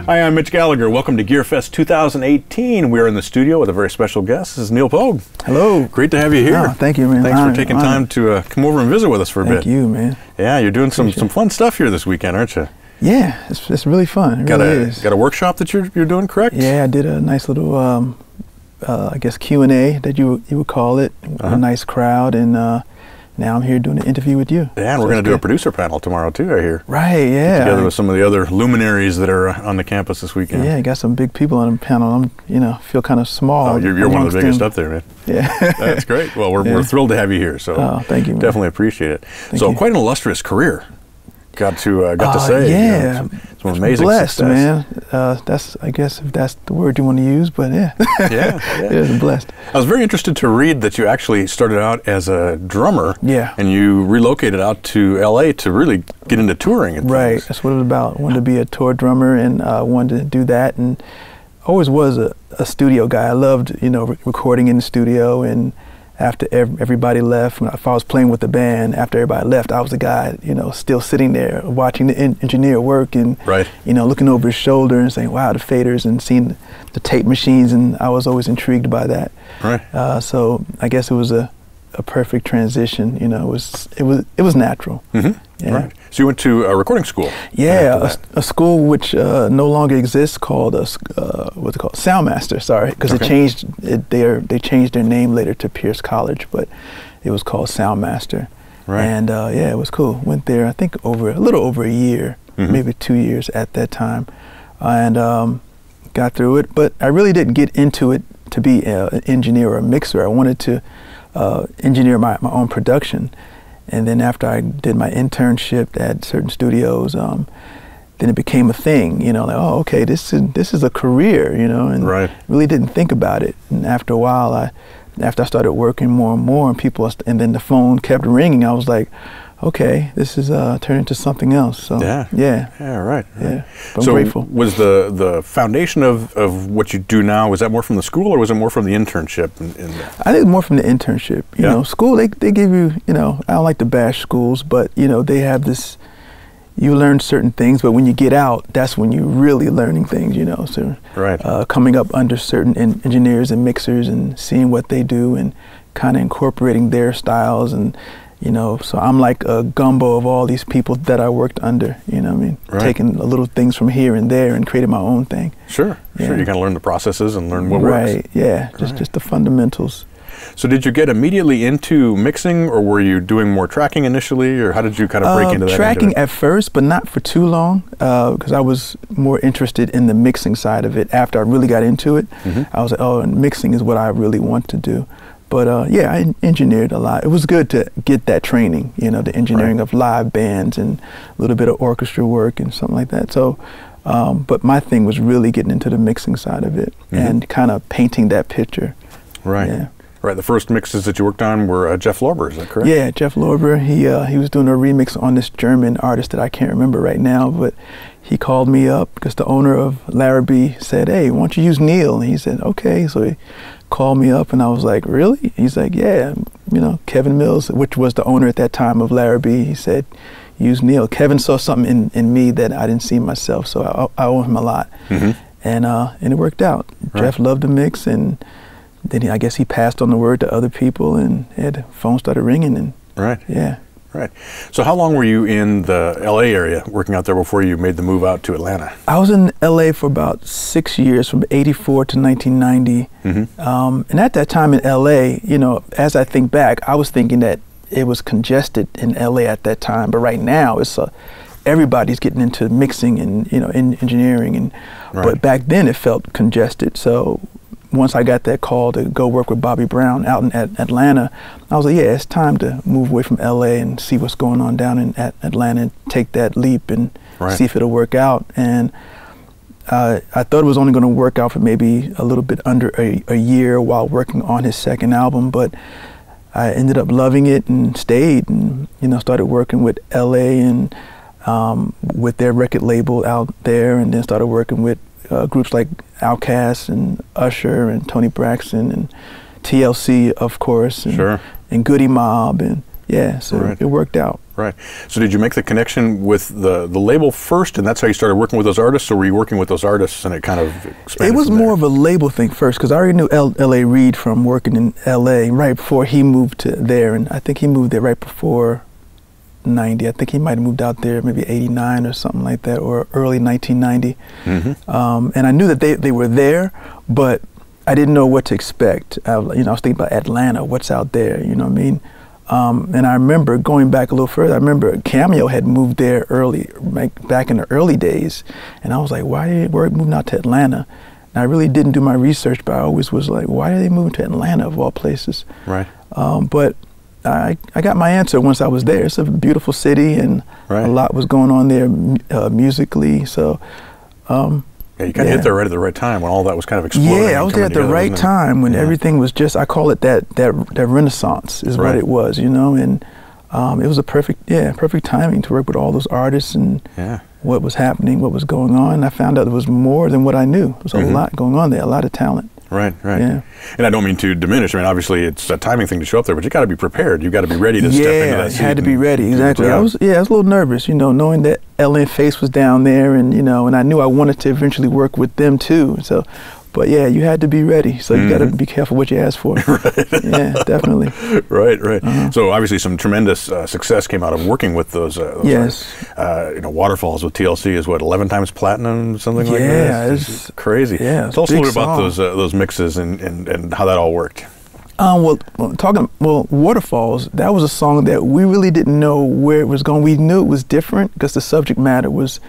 Hi, I'm Mitch Gallagher. Welcome to GearFest 2018. We're in the studio with a very special guest. This is Neal Pogue. Hello. Great to have you here. Oh, thank you, man. Thanks for taking time to come over and visit with us for a bit. Thank you, man. Yeah, you're doing some fun stuff here this weekend, aren't you? Yeah, it's really fun. It really is. Got a workshop that you're doing, correct? Yeah, I did a nice little, I guess, Q&A that you would call it. A nice crowd, and now I'm here doing an interview with you. Yeah, and we're going to do a producer panel tomorrow too, I hear. Right, yeah. Together with some of the other luminaries that are on the campus this weekend. Yeah, got some big people on the panel. I'm, feel kind of small. Oh, you're one of the biggest up there, man. Yeah. That's great. Well, we're thrilled to have you here. So thank you, man. Definitely appreciate it. Thank so you. Quite an illustrious career. Got to say, yeah, some amazing blessed, success. man. That's, I guess, if that's the word you want to use, but yeah, yeah. It's blessed. I was very interested to read that you actually started out as a drummer, and you relocated out to LA to really get into touring. And right, things. that's what it was about. I wanted to be a tour drummer, and wanted to do that, and always was a studio guy. I loved, recording in the studio, and after everybody left, if I was playing with the band, after everybody left, I was the guy, still sitting there watching the engineer work and, looking over his shoulder and saying, wow, the faders, and seeing the tape machines, and I was always intrigued by that. Right. So I guess it was a perfect transition. It was natural. Mm-hmm. Yeah. Right. So you went to a recording school. Yeah, a school which no longer exists, called what's it called? Soundmaster. Sorry, because it changed. They changed their name later to Pierce College, but it was called Soundmaster. Right. And yeah, it was cool. Went there, I think, a little over a year, maybe 2 years at that time, and got through it. But I really didn't get into it to be an engineer or a mixer. I wanted to engineer my own production. And then after I did my internship at certain studios, then it became a thing, like, oh, okay, this is a career, and really didn't think about it. And after a while, after I started working more and more, and then the phone kept ringing, I was like, okay, this is turned into something else. So right. Yeah, I'm so grateful. Was the foundation of what you do now, was that more from the school, or was it more from the internship? I think more from the internship. School, they give you, I don't like to bash schools, but they have this, you learn certain things, but when you get out, that's when you're really learning things, So coming up under certain engineers and mixers and seeing what they do and kind of incorporating their styles, and so I'm like a gumbo of all these people that I worked under, taking little things from here and there and creating my own thing. Sure. You kind of learn the processes and learn what works. Just the fundamentals. So did you get immediately into mixing, or were you doing more tracking initially, or how did you kind of break into that? Tracking at first, but not for too long, because I was more interested in the mixing side of it. After I really got into it, I was like, oh, and mixing is what I really want to do. But yeah, I engineered a lot. It was good to get that training, the engineering of live bands and a little bit of orchestra work and something like that. So, but my thing was really getting into the mixing side of it and kind of painting that picture. Right. Yeah. Right. The first mixes that you worked on were Jeff Lorber, is that correct? Yeah, Jeff Lorber. He was doing a remix on this German artist that I can't remember right now, but he called me up because the owner of Larrabee said, hey, why don't you use Neal? And he said, okay. So he called me up, and I was like, really? He's like, yeah. Kevin Mills, which was the owner at that time of Larrabee, he said, use Neal. Kevin saw something in me that I didn't see myself, so I owe him a lot. And it worked out. Jeff loved the mix, and then I guess he passed on the word to other people, and the phone started ringing. And yeah. Right. So how long were you in the LA area working out there before you made the move out to Atlanta? I was in LA for about 6 years, from '84 to 1990. And at that time in LA, as I think back, I was thinking that it was congested in LA at that time. But right now, it's everybody's getting into mixing and in engineering, and but back then it felt congested. So once I got that call to go work with Bobby Brown out in Atlanta, I was like, yeah, it's time to move away from LA and see what's going on down in Atlanta and take that leap and see if it'll work out. And I thought it was only going to work out for maybe a little bit under a year while working on his second album, but I ended up loving it and stayed, and started working with LA and with their record label out there, and then started working with groups like Outkast and Usher and Tony Braxton and TLC, of course, and Goody Mob, and yeah, so it worked out. Right. So did you make the connection with the label first, and that's how you started working with those artists, or were you working with those artists and it kind of expanded? It was more of a label thing first, because I already knew L.A. Reid from working in L.A. right before he moved to there, and I think he moved there right before 90. I think he might have moved out there maybe 89 or something like that, or early 1990. And I knew that they were there, but I didn't know what to expect. I was thinking about Atlanta, what's out there, you know what I mean? And I remember going back a little further, I remember Cameo had moved there early, back in the early days, and I was like, why are they moving out to Atlanta? And I really didn't do my research, but I always was like, why are they moving to Atlanta of all places? Right. But I got my answer once I was there. It's a beautiful city, and a lot was going on there musically, so. Yeah, you kind of hit there right at the right time when all that was kind of exploding. Yeah, I was there at the right time when everything was just, I call it that renaissance is what it was, you know, and it was a perfect timing to work with all those artists and what was happening, what was going on. I found out there was more than what I knew. There was a lot going on there, a lot of talent. Right. Yeah. And I don't mean to diminish. I mean, obviously, it's a timing thing to show up there, but you got to be prepared. You got to be ready to step into that seat. Yeah, had to be ready. Exactly. I was a little nervous, you know, knowing that LN Face was down there, and and I knew I wanted to eventually work with them too. So, but yeah, you had to be ready. So you got to be careful what you ask for. Yeah, definitely. Right. So obviously, some tremendous success came out of working with those. Waterfalls with TLC is what, 11 times platinum, something like that. Yeah, it's crazy. Yeah, tell us a little bit about those mixes and how that all worked. Waterfalls, that was a song that we really didn't know where it was going. We knew it was different because the subject matter was,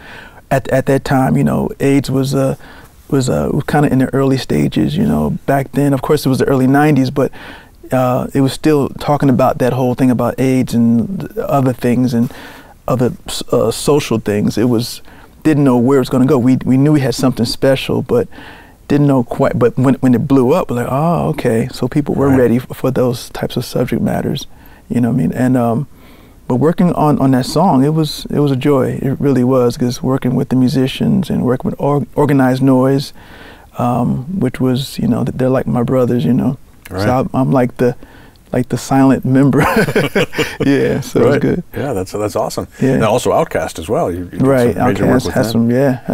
at that time, AIDS was kind of in the early stages, back then. Of course, it was the early 90s, but it was still talking about that whole thing about AIDS and other things and other social things. Didn't know where it was going to go. We knew we had something special, but didn't know quite. But when it blew up, we're like, oh, okay. So people were ready for those types of subject matters, you know what I mean? And but working on that song, it was a joy. It really was, because working with the musicians and working with Organized Noise, which was, they're like my brothers, Right. So I'm like the silent member. Yeah, so it was good. Yeah, that's awesome. Yeah. And also Outkast as well. You right, Outkast has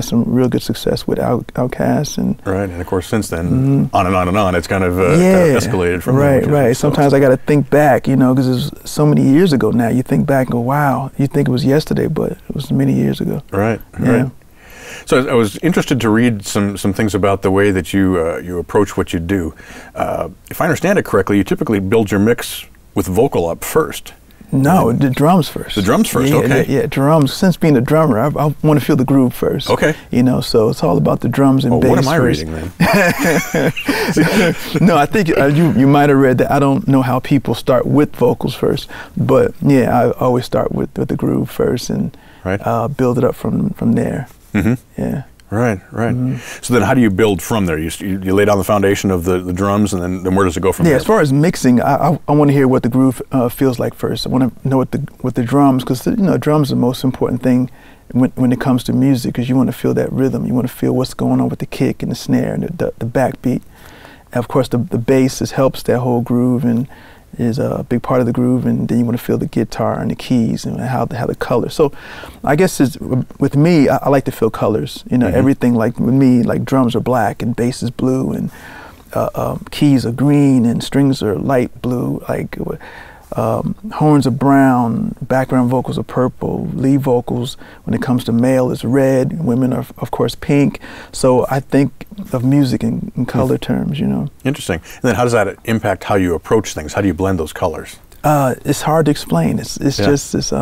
some real good success with Outkast, and right, and of course since then on and on and on, it's kind of escalated from there. Right. Sometimes I got to think back, because it was so many years ago now. You think back and go, wow, you think it was yesterday, but it was many years ago. Right. Yeah. So I was interested to read some things about the way that you approach what you do. If I understand it correctly, you typically build your mix with vocal up first. No, the drums first. The drums first, okay. Yeah, drums. Since being a drummer, I want to feel the groove first. Okay. So it's all about the drums and bass what am I first. reading then? No, I think you might have read that. I don't know how people start with vocals first, but yeah, I always start with the groove first and build it up from there. Yeah. Right. So then how do you build from there? You lay down the foundation of the drums, and then where does it go from there? Yeah, as far as mixing, I want to hear what the groove feels like first. I want to know what the drums, because drums are the most important thing when it comes to music, because you want to feel that rhythm. You want to feel what's going on with the kick and the snare and the backbeat. And of course, the bass helps that whole groove and is a big part of the groove, and then you want to feel the guitar and the keys and how the colors. So I guess with me, I like to feel colors. Everything, like with me, like drums are black and bass is blue and keys are green and strings are light blue, like horns are brown, background vocals are purple, lead vocals, when it comes to male, is red, women are of course pink. So I think of music in color terms, Interesting. And then how does that impact how you approach things? How do you blend those colors? It's hard to explain. It's just it's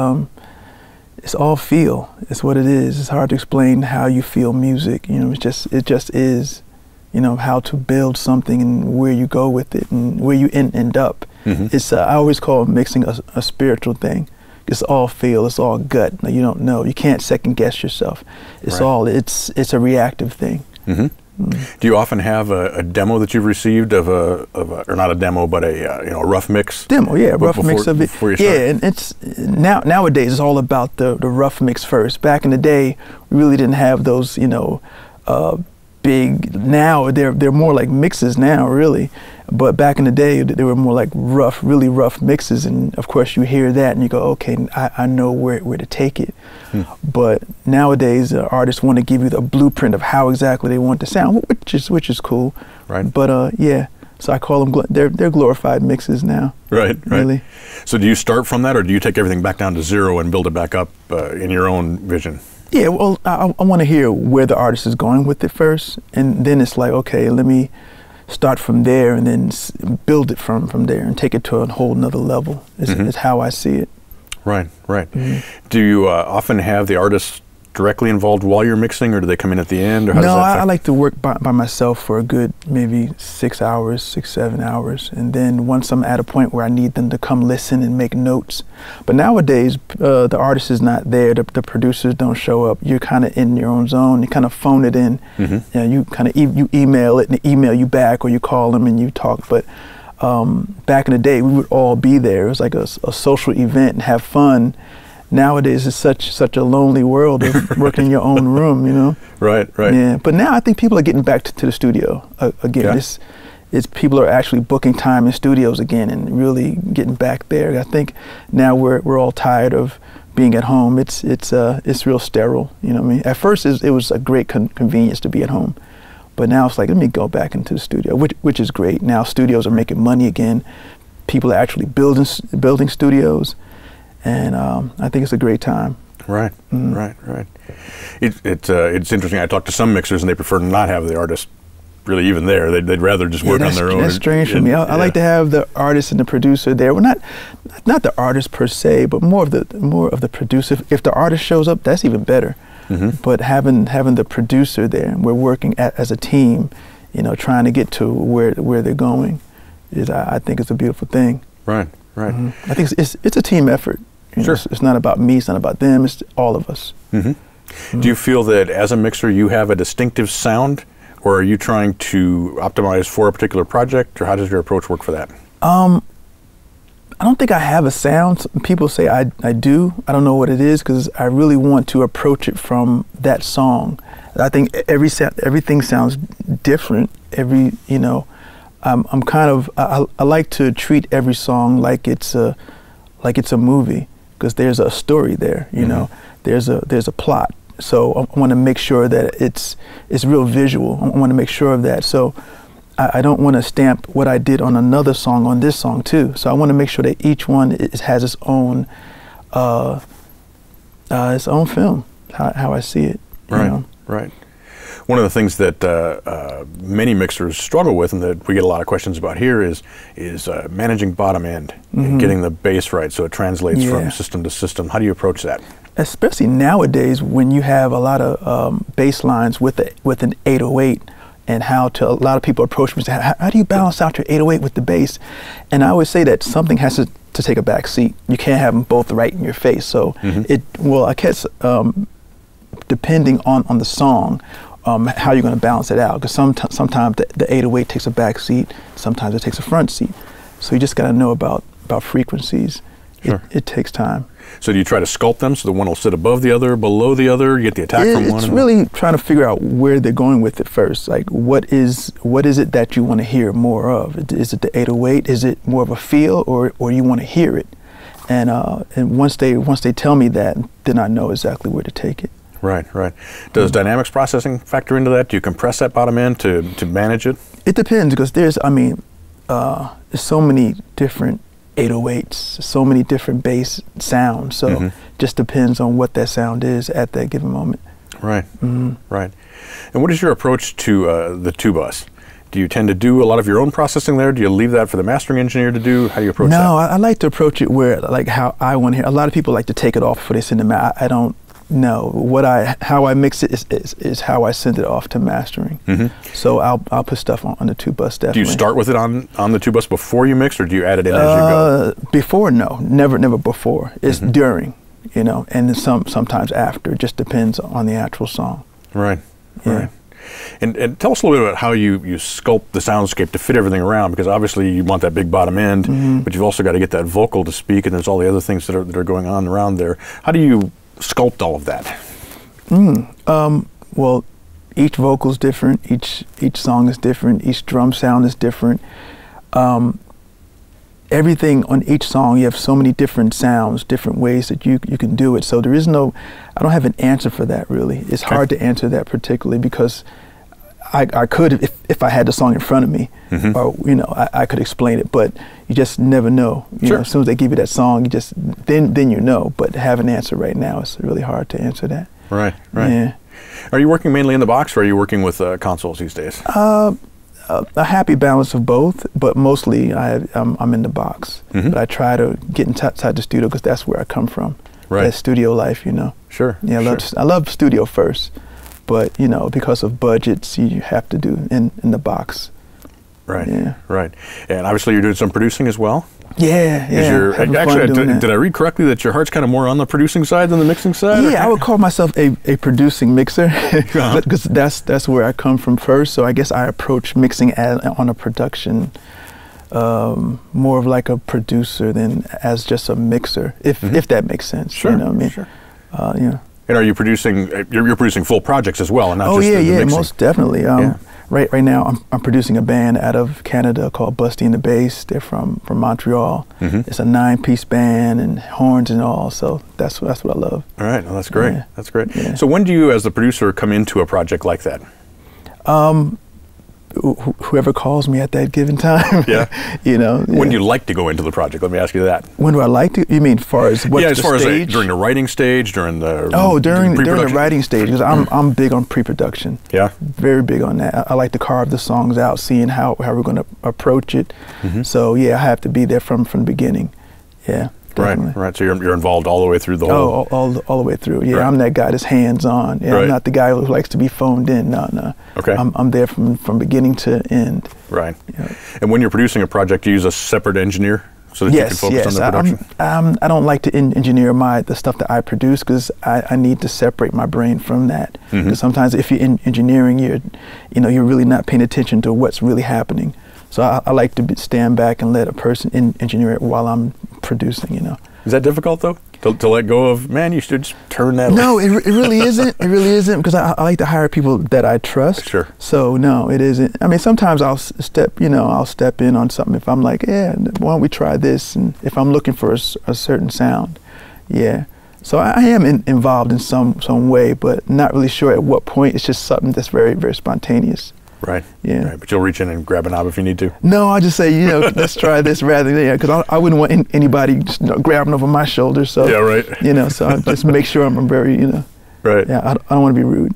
all feel. It's what it is. It's hard to explain how you feel music. It just is. How to build something and where you go with it and where you end up. It's I always call mixing a spiritual thing. It's all feel. It's all gut. You don't know. You can't second guess yourself. It's all. It's a reactive thing. Do you often have a demo that you've received of or not a demo, but a rough mix? Demo, yeah, rough mix of it. Yeah, and it's nowadays it's all about the rough mix first. Back in the day, we really didn't have those big. Now they're more like mixes now, really. But back in the day, they were more like rough, really rough mixes. And of course, you hear that and you go, okay, I know where to take it. But nowadays, artists want to give you the blueprint of how exactly they want to sound, which is cool. Right. But yeah, so I call them they're glorified mixes now. Right. Really. So do you start from that, or do you take everything back down to zero and build it back up in your own vision? Yeah, well, I want to hear where the artist is going with it first, and then it's like, okay, let me start from there and then build it from there and take it to a whole nother level is how I see it. Right. Do you often have the artists directly involved while you're mixing, or do they come in at the end? Or how no, does that I like to work by myself for a good maybe 6 hours, 7 hours, and then once I'm at a point where I need them to come listen and make notes. But nowadays, the artist is not there, the producers don't show up. You're kind of in your own zone. You kind of phone it in. You know, you kind of you email it and they email you back, or you call them and you talk. But back in the day, we would all be there. It was like a social event and have fun. Nowadays, it's such a lonely world of working in your own room, you know. Right. Yeah, but now I think people are getting back to the studio again. Yeah. It's people are actually booking time in studios again and really getting back there. I think now we're all tired of being at home. It's real sterile, you know what I mean. At first, it was a great convenience to be at home, but now it's like, let me go back into the studio, which is great. Now studios are making money again. People are actually building studios. And I think it's a great time. Right. It's interesting. I talk to some mixers and they prefer to not have the artist really even there. They'd rather just work on their own. That's strange for me. I like to have the artist and the producer there. Well, not the artist per se, but more of the producer. If the artist shows up, that's even better. But having the producer there, we're working as a team, you know, trying to get to where they're going, I think it's a beautiful thing. Right. I think it's a team effort. You know, it's not about me, it's not about them, it's all of us. Do you feel that as a mixer you have a distinctive sound, or are you trying to optimize for a particular project, or how does your approach work for that? I don't think I have a sound. People say I do. I don't know what it is, because I really want to approach it from that song. I think everything sounds different. I'm kind of, I like to treat every song like it's a movie, because there's a story there, you know, there's a plot. So I want to make sure that it's real visual. I want to make sure of that. So I don't want to stamp what I did on another song on this song too. So I want to make sure that each one has its own film, how I see it. Right. One of the things that many mixers struggle with, and that we get a lot of questions about here, is managing bottom end and getting the bass right so it translates from system to system. How do you approach that? Especially nowadays, when you have a lot of bass lines with an 808, and a lot of people approach me and say, how do you balance out your 808 with the bass? And I always say that something has to take a back seat. You can't have them both right in your face. So I guess depending on the song, how you're going to balance it out, because sometimes the 808 takes a back seat, sometimes it takes a front seat. So you just got to know about frequencies. Sure. It takes time. So do you try to sculpt them so the one will sit above the other, below the other, you get the attack from one? It's really trying to figure out where they're going with it first. Like, what is it that you want to hear more of? Is it the 808? Is it more of a feel, or you want to hear it? And once they tell me that, then I know exactly where to take it. Right. Does dynamics processing factor into that? Do you compress that bottom end to manage it? It depends, because there's so many different 808s, so many different bass sounds. So just depends on what that sound is at that given moment. Right. Right. And what is your approach to the two bus? Do you tend to do a lot of your own processing there? Do you leave that for the mastering engineer to do? How do you approach that? No, I like to approach it how I want to hear. A lot of people like to take it off before they send it out. I don't. No, how I mix it is how I send it off to mastering. So I'll put stuff on the two bus definitely. Do you start with it on the two bus before you mix, or do you add it in as you go? Before, no, never before. It's during, you know, and then sometimes after. It just depends on the actual song. Right. And tell us a little bit about how you sculpt the soundscape to fit everything around, because obviously you want that big bottom end, but you've also got to get that vocal to speak, and there's all the other things that are going on around there. How do you sculpt all of that? Well, each vocal's different, each song is different, each drum sound is different. Everything on each song, you have so many different sounds, different ways that you can do it. So there is no, I don't have an answer for that really. It's hard to answer that particularly because I could if I had the song in front of me, or you know, I could explain it, but you just never know. You know, as soon as they give you that song, you just then you know. But to have an answer right now, it's really hard to answer that. Right, right. Yeah. Are you working mainly in the box, or are you working with consoles these days? A happy balance of both, but mostly I'm in the box. But I try to get inside the studio because that's where I come from. Right. That studio life, you know. Sure. Yeah, I love studio first, but you know, because of budgets, you have to do in the box. Right. Yeah. Right. And obviously, you're doing some producing as well. Yeah, yeah. Actually, did I read correctly that your heart's kind of more on the producing side than the mixing side? Yeah, I would call myself a producing mixer because that's where I come from first. So I guess I approach mixing on a production more of like a producer than as just a mixer, if that makes sense. Sure. You know what I mean? Sure. Yeah. And are you producing? You're producing full projects as well, and not just the mixing? Most definitely. Right now, I'm producing a band out of Canada called Busty and the Bass. They're from Montreal. It's a 9-piece band and horns and all. So that's what I love. All right, well, that's great. Yeah. That's great. Yeah. So when do you, as the producer, come into a project like that? Whoever calls me at that given time. Yeah. You know. When do you like to go into the project? Let me ask you that. When do I like to? You mean as far as what? Yeah, as far stage? as during the writing stage, during the during the writing stage, because I'm big on pre-production. Yeah. Very big on that. I like to carve the songs out, seeing how we're going to approach it. So yeah, I have to be there from the beginning. Yeah. Definitely. Right. So you're involved all the way through the whole. All the way through. Yeah, right. I'm that guy that's hands-on. Yeah, right. I'm not the guy who likes to be phoned in. No. Okay. I'm there from beginning to end. Right. Yeah. And when you're producing a project, you use a separate engineer so that you can focus on the production. I don't like to engineer the stuff that I produce because I need to separate my brain from that. Because sometimes if you're engineering, you're really not paying attention to what's really happening. So I like to stand back and let a person engineer it while I'm producing, you know. Is that difficult though? To let go of, man, you should just turn that. No, it really isn't. It really isn't because I like to hire people that I trust. Sure. So no, it isn't. I mean, sometimes I'll step in on something if I'm like, yeah, why don't we try this? And if I'm looking for a certain sound, yeah. So I am involved in some way, but not really sure at what point. It's just something that's very, very spontaneous. Right. Yeah. Right. But you'll reach in and grab a knob if you need to. No, I just say, let's try this rather than, because I wouldn't want anybody just, grabbing over my shoulder. So, yeah, right. So I just make sure I'm very, Right. Yeah, I don't want to be rude.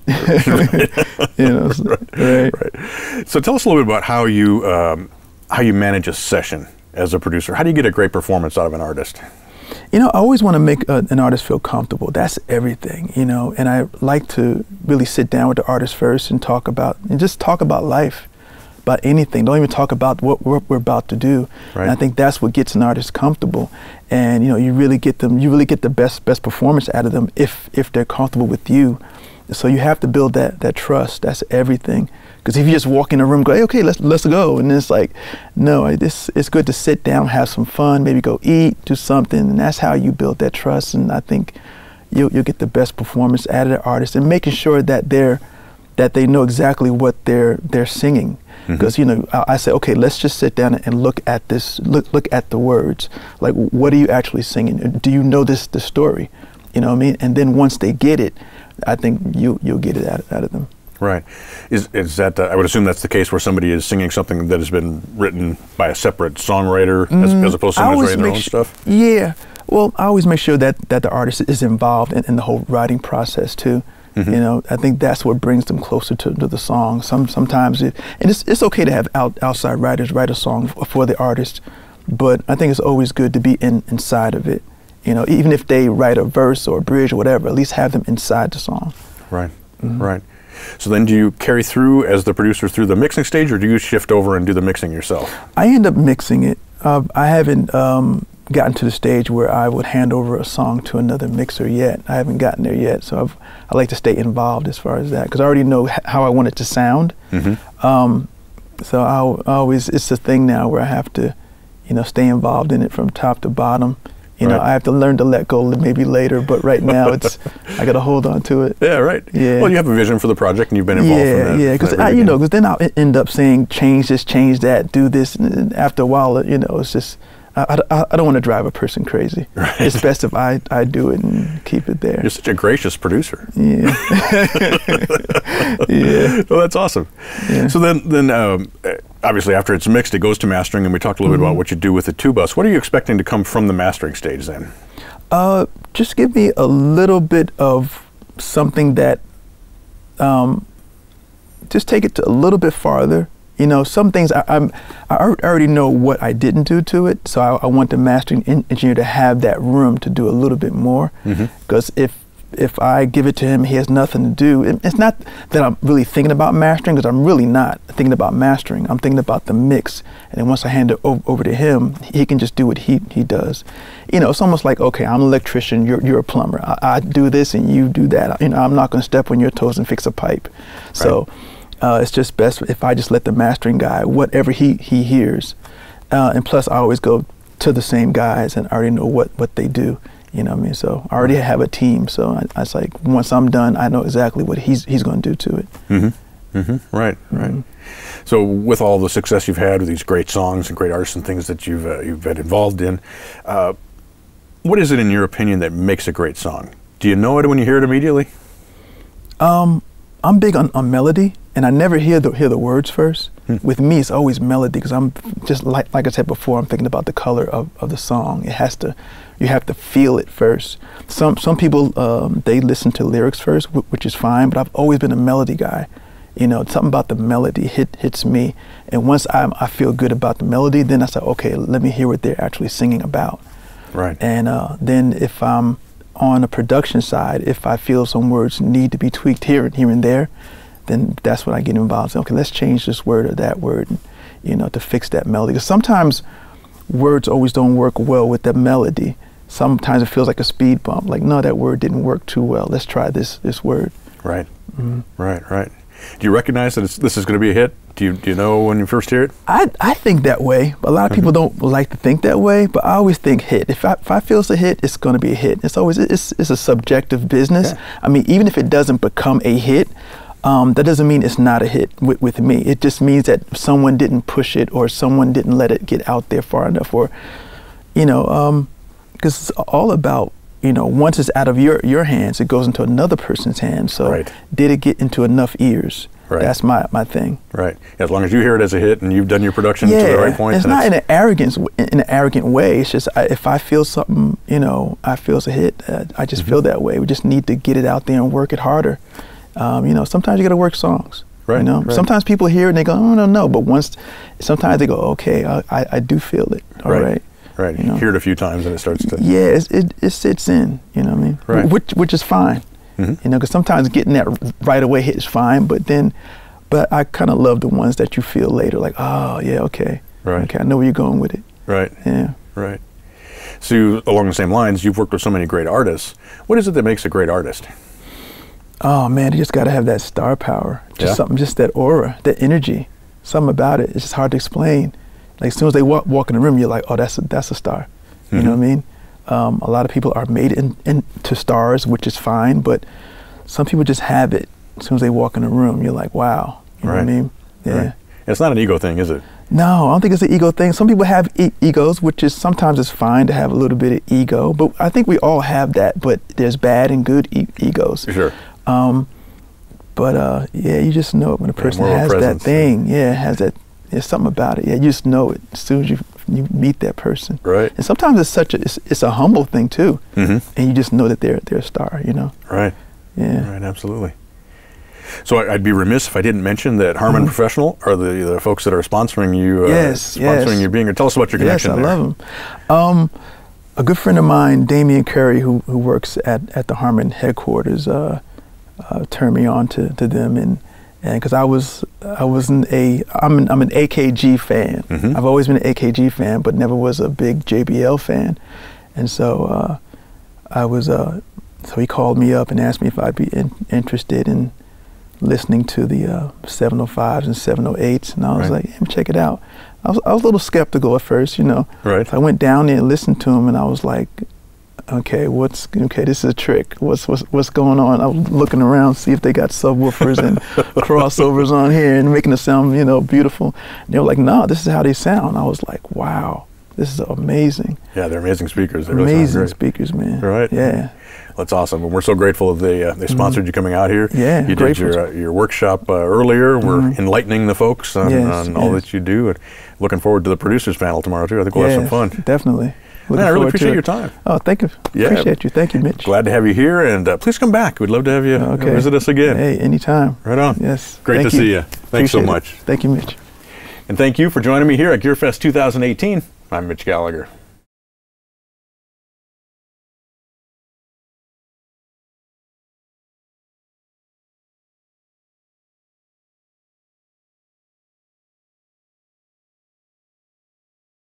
Right. So tell us a little bit about how you manage a session as a producer. How do you get a great performance out of an artist? I always want to make an artist feel comfortable. That's everything, and I like to really sit down with the artist first and talk about life, about anything. Don't even talk about what we're about to do. Right. And I think that's what gets an artist comfortable. And you really get the best performance out of them if they're comfortable with you. So you have to build that trust. That's everything. Because if you just walk in a room, and go, hey, okay, let's go, and it's like, no, it's good to sit down, have some fun, maybe go eat, do something, and that's how you build that trust. And I think you'll get the best performance out of the artist, and making sure that they know exactly what they're singing. Because I say, okay, let's just sit down and look at this, look at the words. Like, what are you actually singing? Do you know the story? You know what I mean? And then once they get it, I think you'll get it out of them. Right. Is that, I would assume that's the case where somebody is singing something that has been written by a separate songwriter as opposed to someone who's writing their own stuff? Yeah. Well, I always make sure that the artist is involved in the whole writing process too. I think that's what brings them closer to the song. Sometimes it's okay to have outside writers write a song for the artist, but I think it's always good to be inside of it. Even if they write a verse or a bridge or whatever, at least have them inside the song. Right. Right. So then do you carry through as the producer through the mixing stage, or do you shift over and do the mixing yourself? I end up mixing it. I haven't gotten to the stage where I would hand over a song to another mixer yet. I haven't gotten there yet, so I like to stay involved as far as that, because I already know how I want it to sound. So I always, it's a thing now where I have to, stay involved in it from top to bottom. I have to learn to let go maybe later, but right now it's I got to hold on to it. Yeah, right. Yeah. Well, you have a vision for the project, and you've been involved in that. Yeah, because you know, because then I'll end up saying change this, change that, do this, and after a while, you know, it's just I don't want to drive a person crazy. Right. It's best if I do it and keep it there. You're such a gracious producer. Yeah. Yeah. Well, that's awesome. Yeah. So then obviously after it's mixed, it goes to mastering, and we talked a little bit about what you do with the two-bus. What are you expecting to come from the mastering stage then? Just give me a little bit of something that, just take it to a little bit farther. You know, some things I already know what I didn't do to it, so I want the mastering engineer to have that room to do a little bit more. Because if I give it to him, he has nothing to do. It's not that I'm really thinking about mastering, because I'm really not thinking about mastering. I'm thinking about the mix, and then once I hand it over to him, he can just do what he does. You know, it's almost like, okay, I'm an electrician, you're a plumber. I do this and you do that. You know, I'm not going to step on your toes and fix a pipe. Right. So. It's just best if I just let the mastering guy, whatever he hears, and plus I always go to the same guys and I already know what they do, you know what I mean? So I already have a team, so I was like, once I'm done, I know exactly what he's going to do to it. Right. So with all the success you've had with these great songs and great artists and things that you've been involved in, what is it in your opinion that makes a great song? Do you know it when you hear it immediately? I'm big on melody, and I never hear the words first. With me, it's always melody, because I'm just like I said before, I'm thinking about the color of the song. You have to feel it first. Some people they listen to lyrics first, which is fine, but I've always been a melody guy. You know, something about the melody hits me, and once I feel good about the melody, then I say, okay, let me hear what they're actually singing about. Right. And then if I'm on the production side, if I feel some words need to be tweaked here and there, then that's when I get involved. So, okay, let's change this word or that word, you know, to fix that melody. Because sometimes words always don't work well with the melody. Sometimes it feels like a speed bump. Like, no, that word didn't work too well. Let's try this word. Right. Right. Do you recognize that this is going to be a hit? Do you know when you first hear it? I think that way. A lot of people don't like to think that way, but I always think hit. If I feel it's a hit, it's going to be a hit. It's a subjective business. Yeah. I mean, even if it doesn't become a hit, that doesn't mean it's not a hit with me. It just means that someone didn't push it, or someone didn't let it get out there far enough, or, you know, because it's all about, you know, once it's out of your hands, it goes into another person's hands. So did it get into enough ears? Right. That's my thing. Right. As long as you hear it as a hit and you've done your production to the right point. It's not in an arrogant way. It's just if I feel something, you know, I feel it's a hit. I just feel that way. We just need to get it out there and work it harder. You know, sometimes you got to work songs. Right. You know, sometimes people hear it and they go, oh, no. But sometimes they go, okay, I do feel it. All right. Right. You know? Hear it a few times and it starts to. Yeah, it sits in. You know what I mean? Right. Which is fine. You know, because sometimes getting that right away hit is fine, but I kind of love the ones that you feel later, like, oh yeah, okay, okay, I know where you're going with it. Right. Yeah. Right. So along the same lines, you've worked with so many great artists. What is it that makes a great artist? Oh man, you just got to have that star power, just something, just that aura, that energy, something about it. It's just hard to explain. Like as soon as they walk in the room, you're like, oh, that's a star. You know what I mean? A lot of people are made into stars, which is fine, but some people just have it. As soon as they walk in the room, you're like, wow. You know what I mean? Yeah. Right. It's not an ego thing, is it? No, I don't think it's an ego thing. Some people have egos, which is sometimes it's fine to have a little bit of ego, but I think we all have that, but there's bad and good egos. Sure. But yeah, you just know it when a person has that thing. Yeah, has that. There's something about it. Yeah, you just know it as soon as you meet that person. Right. And sometimes it's a humble thing too. And you just know that they're a star. You know. Right. Yeah. Right. Absolutely. So I'd be remiss if I didn't mention that Harmon Professional are the folks that are sponsoring you. Sponsoring you being here. Tell us about your connection. Yes, I love them. A good friend of mine, Damian Curry, who works at the Harmon headquarters, turned me on to them, and because I'm an AKG fan. I've always been an AKG fan, but never was a big JBL fan, and so so he called me up and asked me if I'd be interested in listening to the 705s and 708s, and I was like, yeah, check it out. I was a little skeptical at first, you know. Right. So I went down there and listened to them, and I was like, okay, this is a trick. What's going on? I was looking around, see if they got subwoofers and crossovers on here and making it sound, you know, beautiful. And they were like, no, this is how they sound. I was like, wow, this is amazing. Yeah, they're amazing speakers. They amazing speakers, man. Right. Yeah. That's awesome, and we're so grateful that they sponsored you coming out here. Yeah, you did your workshop earlier. We're enlightening the folks on all that you do, and looking forward to the producers panel tomorrow too. I think we'll have some fun. Definitely. Man, I really appreciate your time. Oh, thank you. Yeah. Appreciate you. Thank you, Mitch. Glad to have you here, and please come back. We'd love to have you visit us again. Hey, anytime. Right on. Yes. Great to see you. Thanks so much. Thank you, Mitch. And thank you for joining me here at GearFest 2018. I'm Mitch Gallagher.